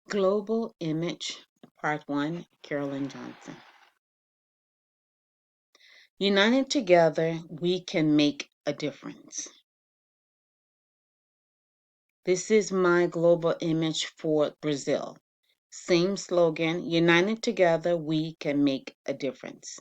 Global Image, Part 1, Carolyn Johnson. United together, we can make a difference. This is my global image for Brazil. Same slogan, united together, we can make a difference.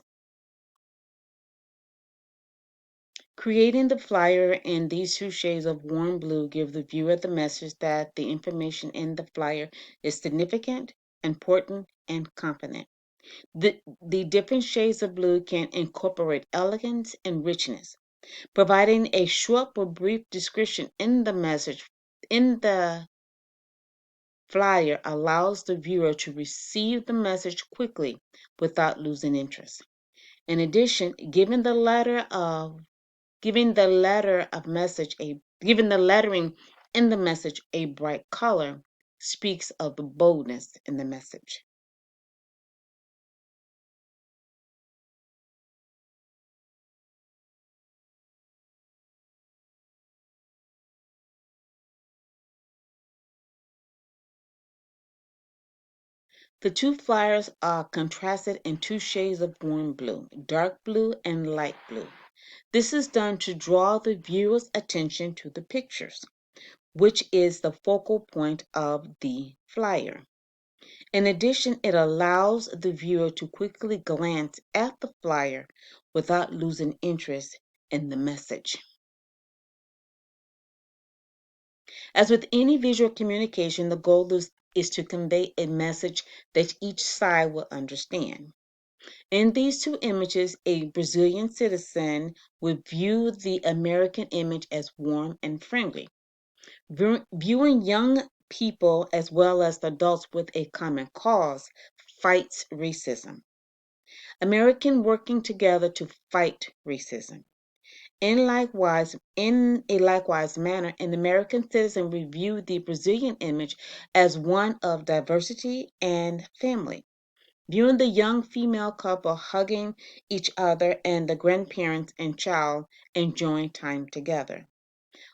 Creating the flyer in these two shades of warm blue give the viewer the message that the information in the flyer is significant, important, and confident. The different shades of blue can incorporate elegance and richness, providing a short but brief description in the message in the flyer allows the viewer to receive the message quickly without losing interest. In addition, giving the lettering in the message a bright color speaks of the boldness in the message. The two flyers are contrasted in two shades of warm blue, dark blue and light blue. This is done to draw the viewer's attention to the pictures, which is the focal point of the flyer. In addition, it allows the viewer to quickly glance at the flyer without losing interest in the message. As with any visual communication, the goal is to convey a message that each side will understand. In these two images, a Brazilian citizen would view the American image as warm and friendly, viewing young people as well as adults with a common cause, fights racism. American working together to fight racism. In a likewise manner, an American citizen reviewed the Brazilian image as one of diversity and family, viewing the young female couple hugging each other and the grandparents and child enjoying time together.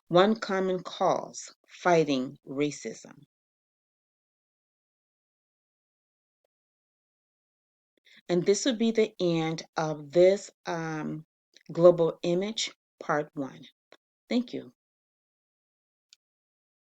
One common cause, fighting racism. And this would be the end of this global image, part 1. Thank you.